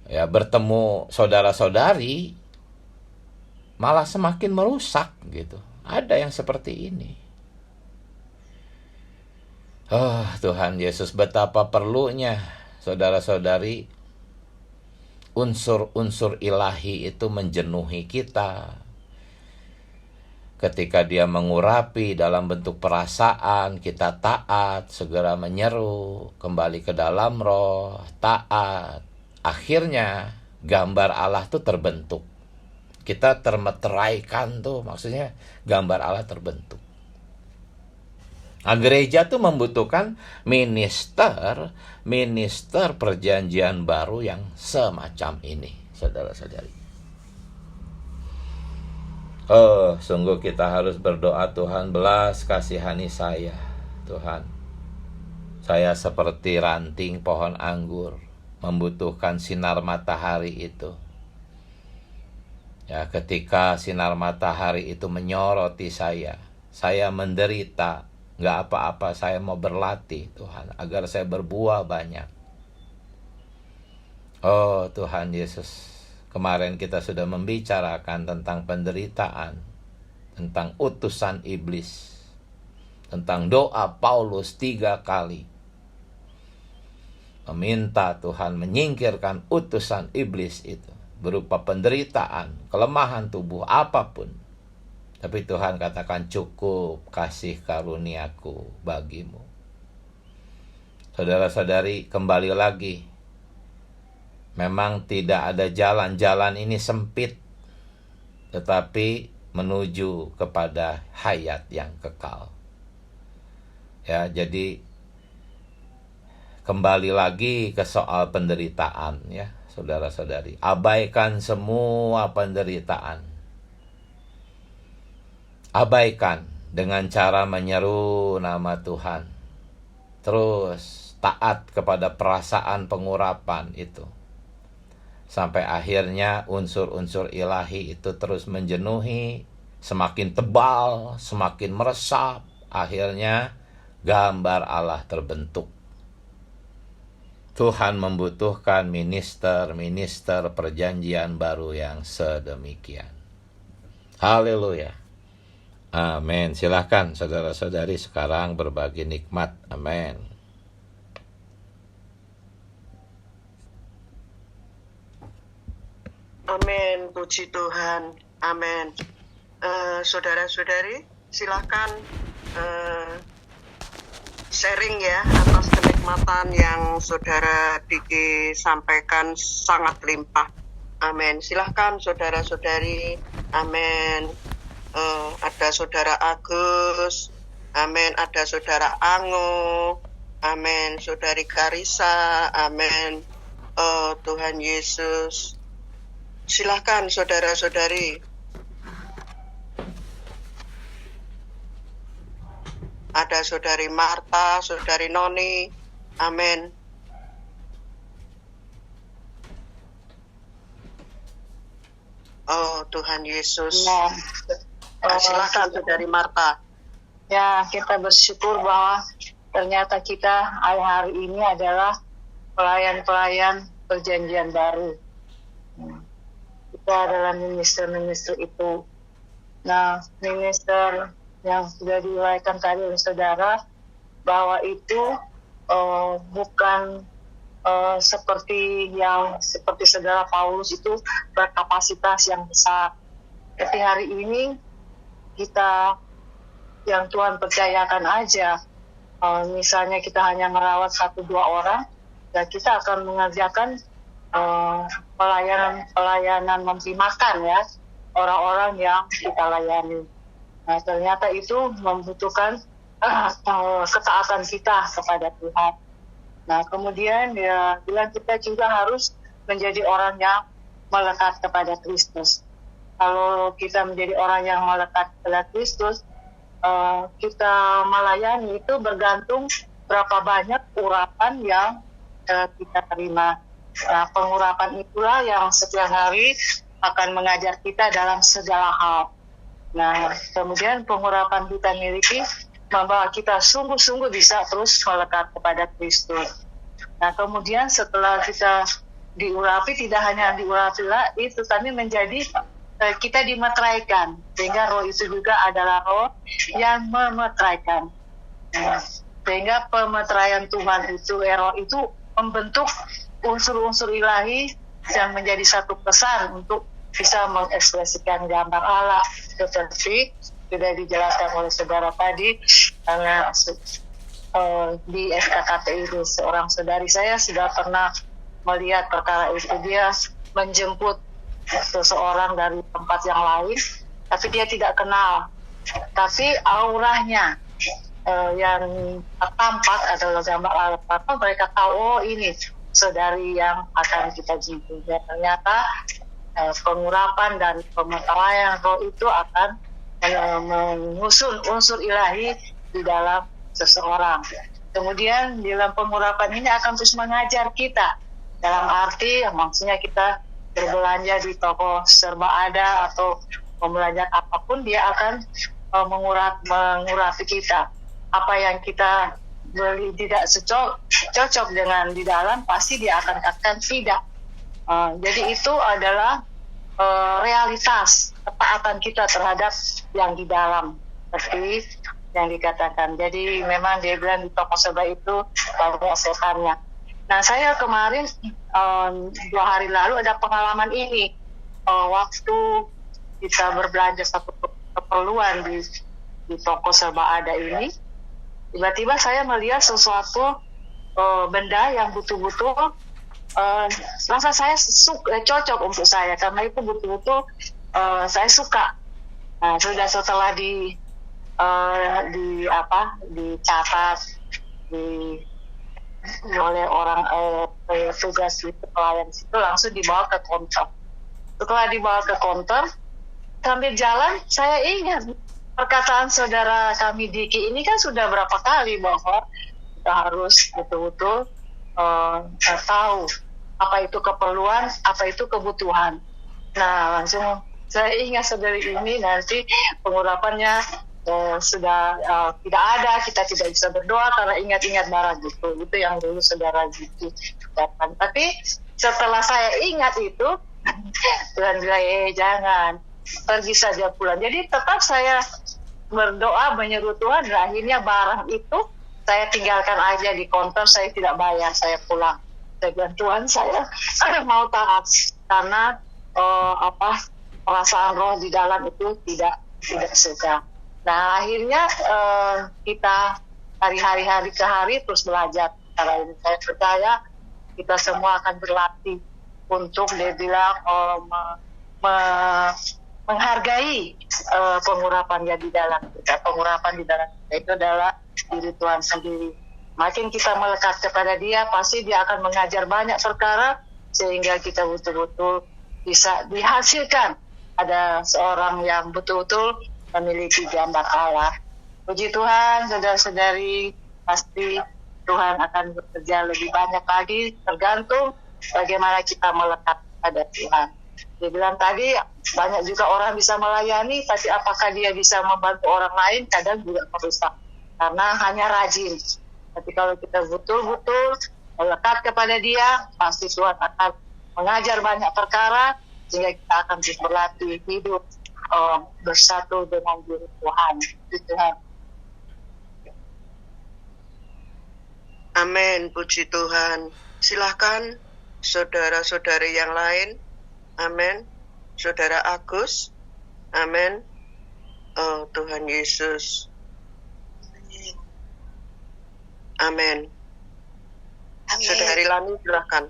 bertemu saudara-saudari, malah semakin merusak gitu. Ada yang seperti ini. Oh Tuhan Yesus, betapa perlunya saudara-saudari unsur-unsur ilahi itu menjenuhi kita. Ketika dia mengurapi dalam bentuk perasaan, kita taat, segera menyeru, kembali ke dalam roh, taat. Akhirnya gambar Allah tuh terbentuk. Kita termeteraikan tuh, maksudnya gambar Allah terbentuk. Nah, gereja tuh membutuhkan minister perjanjian baru yang semacam ini, saudara-saudari. Oh, sungguh kita harus berdoa, Tuhan belas kasihani saya, Tuhan. Saya seperti ranting pohon anggur, membutuhkan sinar matahari itu. Ya, ketika sinar matahari itu menyoroti saya menderita, nggak apa-apa, saya mau berlatih, Tuhan, agar saya berbuah banyak. Oh, Tuhan Yesus. Kemarin kita sudah membicarakan tentang penderitaan, tentang utusan iblis, tentang doa Paulus 3 kali. Meminta Tuhan menyingkirkan utusan iblis itu, berupa penderitaan, kelemahan tubuh, apapun. Tapi Tuhan katakan, cukup kasih karuniaku bagimu. Saudara-saudari, kembali lagi. Memang tidak ada jalan ini sempit, tetapi menuju kepada hayat yang kekal. Ya, jadi kembali lagi ke soal penderitaan ya, saudara-saudari. Abaikan semua penderitaan. Abaikan dengan cara menyeru nama Tuhan. Terus taat kepada perasaan pengurapan itu. Sampai akhirnya unsur-unsur ilahi itu terus menjenuhi, semakin tebal, semakin meresap. Akhirnya gambar Allah terbentuk. Tuhan membutuhkan minister perjanjian baru yang sedemikian. Haleluya. Amin. Silahkan saudara-saudari sekarang berbagi nikmat. Amin. Amin, puji Tuhan. Amin. Saudara-saudari, silakan sharing ya atas kenikmatan yang saudara Diki sampaikan sangat limpah. Amin. Silakan saudara-saudari. Amin. Ada saudara Agus. Amin. Ada saudara Ango. Amin. Saudari Karisa. Amin. Tuhan Yesus. Silakan saudara-saudari. Ada saudari Marta, saudari Noni. Amin. Oh Tuhan Yesus. Silakan saudari Marta. Ya, kita bersyukur bahwa ternyata kita hari ini adalah pelayan-pelayan perjanjian baru. Kita adalah minister itu. Nah, minister yang sudah diuraikan tadi oleh saudara, bahwa itu bukan seperti saudara Paulus itu berkapasitas yang besar. Tapi hari ini kita yang Tuhan percayakan aja, misalnya kita hanya merawat 1-2 orang, ya kita akan mengerjakan pelayanan memberi makan ya orang-orang yang kita layani. Nah, ternyata itu membutuhkan ketaatan kita kepada Tuhan. Nah, kemudian ya bilang kita juga harus menjadi orang yang melekat kepada Kristus. Kalau kita menjadi orang yang melekat kepada Kristus, kita melayani itu bergantung berapa banyak urapan yang kita terima. Nah, pengurapan itulah yang setiap hari akan mengajar kita dalam segala hal. Nah, kemudian pengurapan kita miliki membawa kita sungguh-sungguh bisa terus melekat kepada Kristus. Nah, kemudian setelah kita diurapi, tidak hanya diurapi lah, itu kami menjadi kita dimeteraikan, sehingga roh itu juga adalah roh yang memeteraikan. Nah, sehingga pemeteraian Tuhan itu, error itu membentuk unsur-unsur ilahi yang menjadi satu pesan untuk bisa mengekspresikan gambar Allah seperti sudah dijelaskan oleh saudara tadi. Karena di SKKT itu seorang saudari saya sudah pernah melihat perkara itu. Dia menjemput seseorang dari tempat yang lain, tapi dia tidak kenal, tapi auranya yang tampak adalah gambar Allah. Maka mereka tahu, oh ini saudari yang akan kita jemput. Dan ternyata pengurapan dan pemeteraian roh itu akan mengusung unsur ilahi di dalam seseorang. Kemudian di dalam pengurapan ini akan terus mengajar kita, dalam arti maksudnya kita berbelanja di toko serba ada atau membelanja apapun, dia akan mengurapi kita. Apa yang kita beli tidak cocok dengan di dalam, pasti dia akan katakan tidak. Jadi itu adalah realitas ketaatan kita terhadap yang di dalam, seperti yang dikatakan. Jadi memang dia bilang di toko serba itu banyak setannya. Nah, saya kemarin 2 hari lalu ada pengalaman ini. Waktu kita berbelanja satu keperluan di toko serba ada ini, tiba-tiba saya melihat sesuatu benda yang betul-betul rasa saya cocok untuk saya, karena itu betul-betul saya suka. Nah, sudah setelah dicatat oleh orang tugas itu, pelayan itu, langsung dibawa ke konter. Setelah dibawa ke konter, sambil jalan saya ingat perkataan saudara kami Diki ini kan sudah berapa kali bahwa kita harus betul-betul tahu apa itu keperluan, apa itu kebutuhan. Nah, langsung saya ingat saudari ini, nanti pengurapannya sudah tidak ada, kita tidak bisa berdoa karena ingat-ingat barang gitu. Itu yang dulu saudara Diki katakan. Tapi setelah saya ingat itu, Tuhan bilang, jangan, pergi saja pulang. Jadi tetap saya berdoa menyeru Tuhan, dan akhirnya barang itu saya tinggalkan aja di konter, saya tidak bayar, saya pulang. Saya bilang, Tuhan, saya mau taat karena perasaan roh di dalam itu tidak suka. Nah, akhirnya kita hari ke hari terus belajar. Karena ini saya percaya kita semua akan berlatih untuk dia bilang menghargai pengurapan di dalam kita. Pengurapan di dalam kita itu adalah diri Tuhan sendiri. Makin kita melekat kepada Dia, pasti Dia akan mengajar banyak perkara sehingga kita betul-betul bisa dihasilkan ada seorang yang betul-betul memiliki gambar Allah. Puji Tuhan, saudara-saudari, pasti Tuhan akan bekerja lebih banyak lagi, tergantung bagaimana kita melekat pada Tuhan. Dia bilang tadi, banyak juga orang bisa melayani, tapi apakah dia bisa membantu orang lain, kadang juga merusak. Karena hanya rajin. Tapi kalau kita betul-betul melekat kepada Dia, pasti Tuhan akan mengajar banyak perkara, sehingga kita akan berlatih hidup bersatu dengan diri Tuhan. Tuhan. Amin, puji Tuhan. Silahkan saudara-saudari yang lain. Amin. Saudara Agus. Amin. Oh, Tuhan Yesus. Amin. Saudari Lani, silahkan.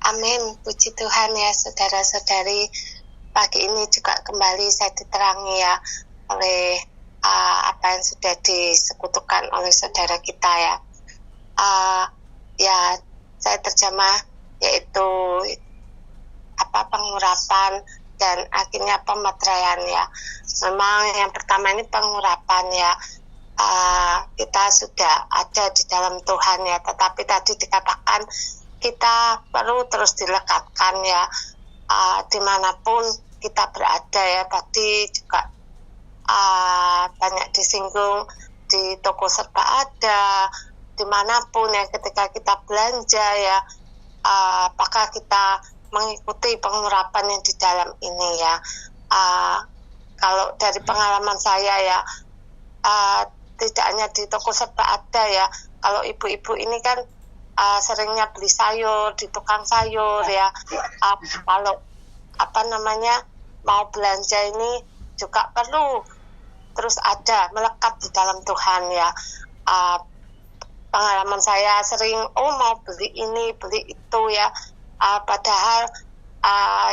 Amin, puji Tuhan ya saudara-saudari. Pagi ini juga kembali saya diterangi ya oleh apa yang sudah disekutukan oleh saudara kita ya. Ya, saya terjemah yaitu pengurapan dan akhirnya pemeteraian ya. Memang yang pertama ini pengurapan ya. Kita sudah ada di dalam Tuhan ya, tetapi tadi dikatakan kita perlu terus dilekatkan ya, dimanapun kita berada ya. Tadi juga banyak disinggung di toko serba ada, dimanapun ya, ketika kita belanja ya, apakah kita mengikuti pengurapan yang di dalam ini ya. Kalau dari pengalaman saya ya, tidak hanya di toko serba ada ya. Kalau ibu-ibu ini kan seringnya beli sayur di tukang sayur ya. Kalau mau belanja ini juga perlu terus ada melekat di dalam Tuhan ya. Pengalaman saya sering mau beli ini beli itu ya, padahal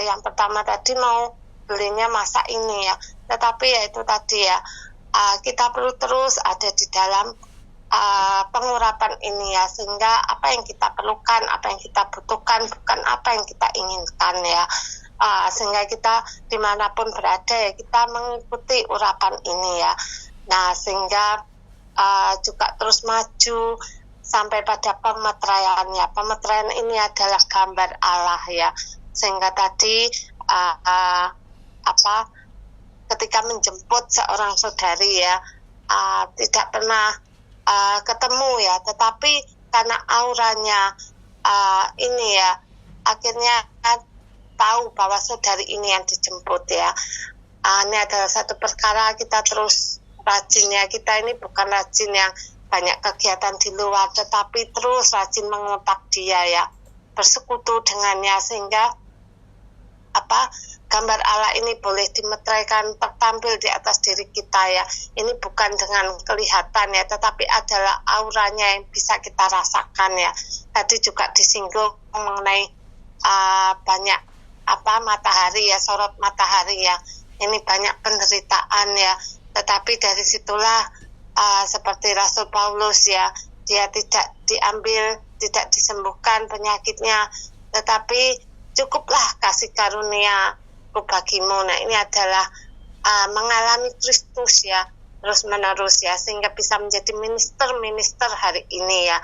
yang pertama tadi mau belinya masa ini ya, tetapi ya itu tadi ya, kita perlu terus ada di dalam pengurapan ini ya, sehingga apa yang kita perlukan, apa yang kita butuhkan, bukan apa yang kita inginkan ya. Sehingga kita dimanapun berada ya, kita mengikuti urapan ini ya. Nah, sehingga juga terus maju sampai pada pemeteraiannya. Pemeteraian ini adalah gambar Allah ya. Sehingga tadi ketika menjemput seorang saudari ya, tidak pernah ketemu ya, tetapi karena auranya ini ya, akhirnya tahu bahwa saudari ini yang dijemput ya. Ini adalah satu perkara kita terus rajin ya. Kita ini bukan rajin yang banyak kegiatan di luar, tetapi terus rajin mengontak dia ya, bersekutu dengannya, sehingga gambar Allah ini boleh dimeteraikan, tertampil di atas diri kita ya. Ini bukan dengan kelihatan ya, tetapi adalah auranya yang bisa kita rasakan ya. Tadi juga disinggung mengenai banyak matahari ya, sorot matahari ya. Ini banyak penderitaan ya, tetapi dari situlah seperti Rasul Paulus ya, dia tidak diambil, tidak disembuhkan penyakitnya, tetapi cukuplah kasih karunia-Ku bagimu. Nah, ini adalah mengalami Kristus ya, terus menerus ya, sehingga bisa menjadi minister hari ini ya.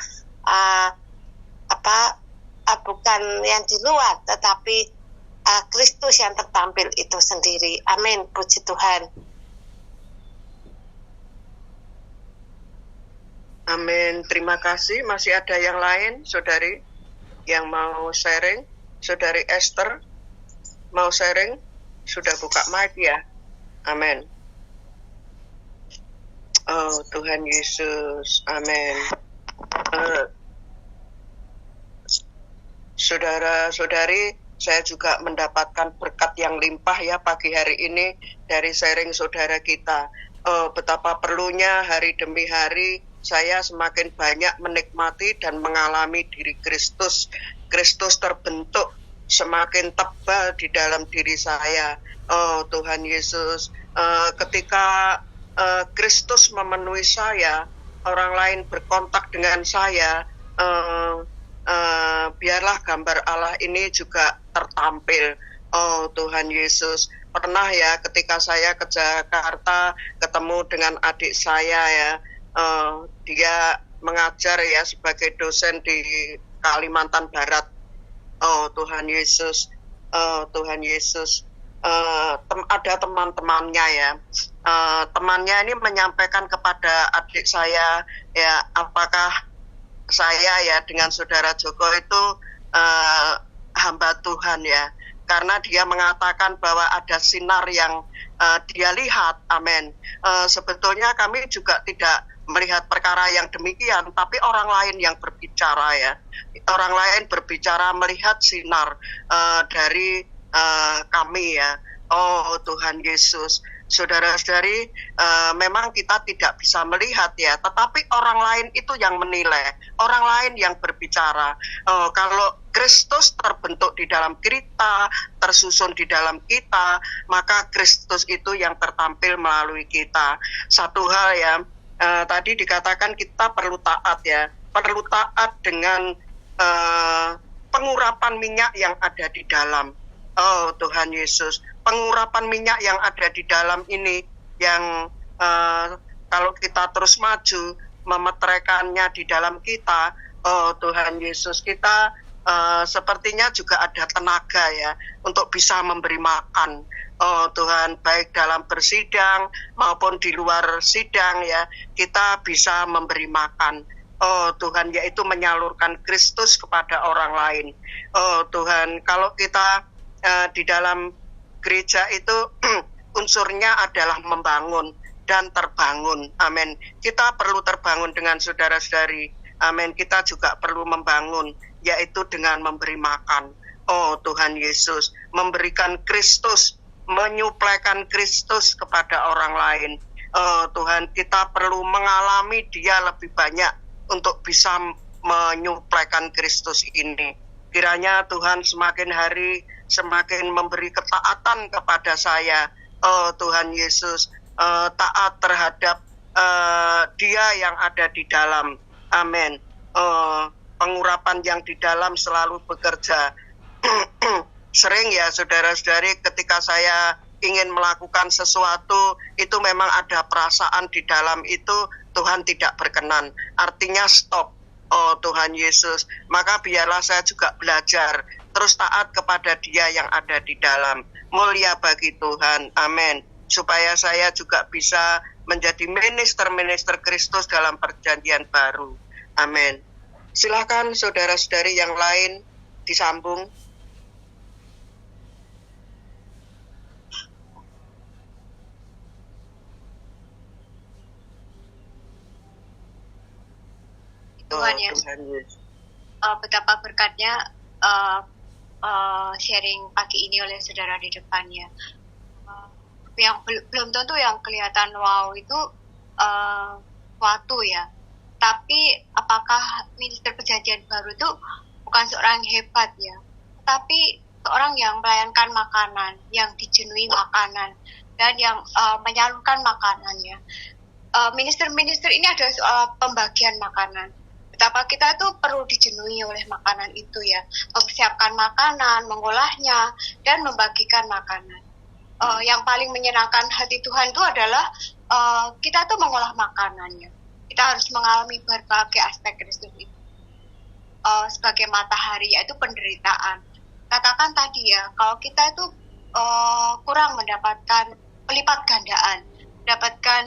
Bukan yang di luar, tetapi Kristus yang tertampil itu sendiri. Amin, puji Tuhan. Amin, terima kasih. Masih ada yang lain, saudari, yang mau sharing? Saudari Esther, mau sharing? Sudah buka mic ya? Amin. Oh, Tuhan Yesus, amin. Saudara-saudari, saya juga mendapatkan berkat yang limpah ya pagi hari ini dari sharing saudara kita. Betapa perlunya hari demi hari saya semakin banyak menikmati dan mengalami diri Kristus. Kristus terbentuk semakin tebal di dalam diri saya. Oh Tuhan Yesus, ketika Kristus memenuhi saya, orang lain berkontak dengan saya, biarlah gambar Allah ini juga tertampil. Oh Tuhan Yesus, pernah ya ketika saya ke Jakarta ketemu dengan adik saya ya, dia mengajar ya sebagai dosen di Kalimantan Barat. Oh Tuhan Yesus, Tuhan Yesus, ada teman-temannya ya, temannya ini menyampaikan kepada adik saya ya, apakah saya ya dengan saudara Joko itu hamba Tuhan ya, karena dia mengatakan bahwa ada sinar yang dia lihat. Amin. Sebetulnya kami juga tidak melihat perkara yang demikian, tapi orang lain yang berbicara ya, orang lain berbicara melihat sinar dari kami ya. Oh Tuhan Yesus, saudara-saudari, memang kita tidak bisa melihat ya, tetapi orang lain itu yang menilai, orang lain yang berbicara. Kalau Kristus terbentuk di dalam kita, tersusun di dalam kita, maka Kristus itu yang tertampil melalui kita. Satu hal ya, tadi dikatakan kita perlu taat ya, perlu taat dengan pengurapan minyak yang ada di dalam. Oh Tuhan Yesus, pengurapan minyak yang ada di dalam ini yang kalau kita terus maju memeteraikannya di dalam kita, oh Tuhan Yesus, kita sepertinya juga ada tenaga ya untuk bisa memberi makan. Oh Tuhan, baik dalam bersidang maupun di luar sidang ya, kita bisa memberi makan. Oh Tuhan, yaitu menyalurkan Kristus kepada orang lain. Oh Tuhan, kalau kita di dalam gereja itu unsurnya adalah membangun. dan terbangun. Amin. Kita perlu terbangun dengan saudara-saudari. Amin. Kita juga perlu membangun, yaitu dengan memberi makan. Oh Tuhan Yesus, memberikan Kristus, menyuplaikan Kristus kepada orang lain. Oh Tuhan, kita perlu mengalami Dia lebih banyak untuk bisa menyuplaikan Kristus ini. Kiranya Tuhan semakin hari semakin memberi ketaatan kepada saya. Oh Tuhan Yesus, taat terhadap Dia yang ada di dalam. Amin. Pengurapan yang di dalam selalu bekerja. Sering ya saudara-saudari, ketika saya ingin melakukan sesuatu, itu memang ada perasaan di dalam itu Tuhan tidak berkenan. Artinya stop. Oh Tuhan Yesus, maka biarlah saya juga belajar terus taat kepada Dia yang ada di dalam. Mulia bagi Tuhan. Amin. Supaya saya juga bisa menjadi minister-minister Kristus dalam perjanjian baru. Amin. Silakan saudara-saudari yang lain disambung. Tuhan Yesus, betapa berkatnya sharing pagi ini oleh saudara di depannya. Yang belum tentu yang kelihatan wow itu suatu ya. Tapi apakah minister perjanjian baru itu bukan seorang yang hebat ya, tapi seorang yang melayankan makanan, yang dijenuhi makanan, dan yang menyalurkan makanannya. Minister-minister ini adalah soal pembagian makanan. Betapa kita itu perlu dijenuhi oleh makanan itu ya, mempersiapkan makanan, mengolahnya, dan membagikan makanan. Yang paling menyenangkan hati Tuhan itu adalah kita tuh mengolah makanannya. Kita harus mengalami berbagai aspek Kristus itu. Sebagai matahari, yaitu penderitaan. Katakan tadi ya, kalau kita itu kurang mendapatkan pelipat gandaan, mendapatkan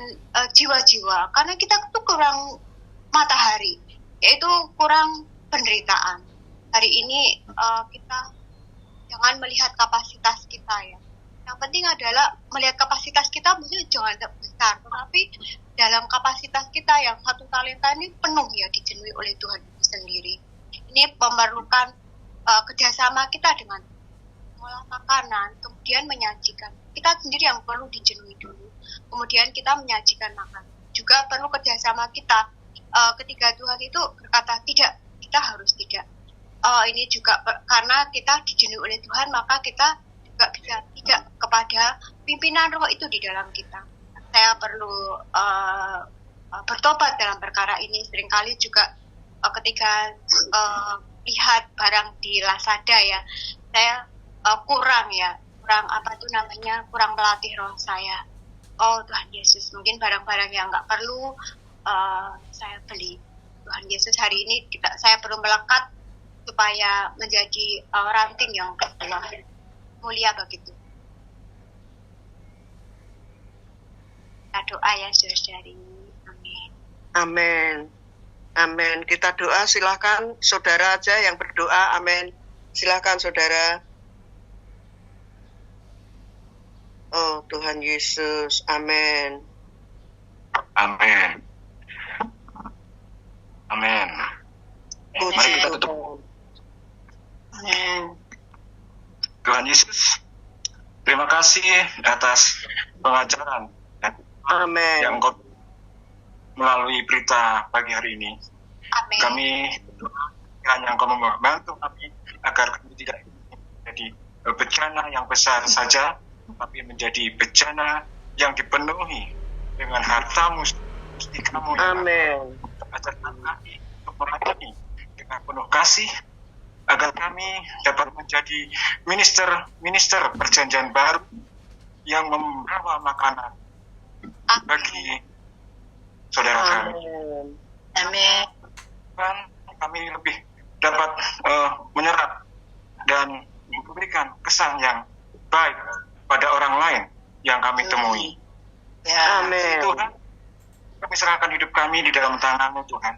jiwa-jiwa, karena kita tuh kurang matahari, yaitu kurang penderitaan. Hari ini kita jangan melihat kapasitas kita ya. Yang penting adalah melihat kapasitas kita mungkin jangan besar, tetapi dalam kapasitas kita yang 1 talenta ini penuh ya dijenuhi oleh Tuhan itu sendiri. Ini memerlukan kerjasama kita dengan mengolah makanan, kemudian menyajikan. Kita sendiri yang perlu dijenuhi dulu, kemudian kita menyajikan makanan. Juga perlu kerjasama kita. Ketika Tuhan itu berkata tidak, kita harus tidak. Ini juga karena kita dijenuhi oleh Tuhan, maka kita juga bisa tidak kepada pimpinan roh itu di dalam kita. Saya perlu bertobat dalam perkara ini. Seringkali juga ketika lihat barang di Lazada ya, saya kurang melatih roh saya. Oh Tuhan Yesus, mungkin barang-barang yang nggak perlu saya beli. Tuhan Yesus, hari ini saya perlu melekat supaya menjadi ranting yang kedua. Mulia begitu. Kita doa ya saudari. Amin. Amin. Amin. Kita doa, silakan saudara aja yang berdoa. Amin. Silakan saudara. Oh Tuhan Yesus. Amin. Amin. Amin. Mari kita tutup. Amin. Tuhan Yesus, terima kasih atas pengajaran Amin. yang Engkau melalui berita pagi hari ini. Amin. Kami kiranya Engkau membantu kami agar kami tidak menjadi bencana yang besar saja, tapi menjadi bencana yang dipenuhi dengan harta mustikamu. Amin. Ajar kami untuk melayani dengan penuh kasih, agar kami dapat menjadi minister perjanjian baru yang membawa makanan bagi saudara kami. Amin. Dan kami lebih dapat menyerap dan memberikan kesan yang baik pada orang lain yang kami temui. Ya. Amin. Tuhan, kami serahkan hidup kami di dalam tangan-Mu Tuhan.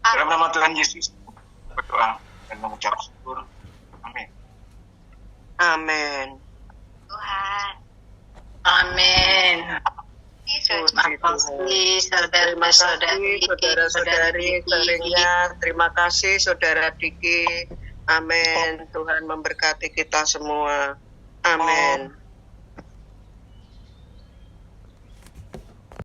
Dalam nama Tuhan Yesus berdoa dan mengucap syukur. Amin. Amin. Tuhan. Amin. Ini Terima kasih Terima kasih saudara-saudari seringnya. Terima kasih saudara Diki. Amin. Tuhan memberkati kita semua. Amin.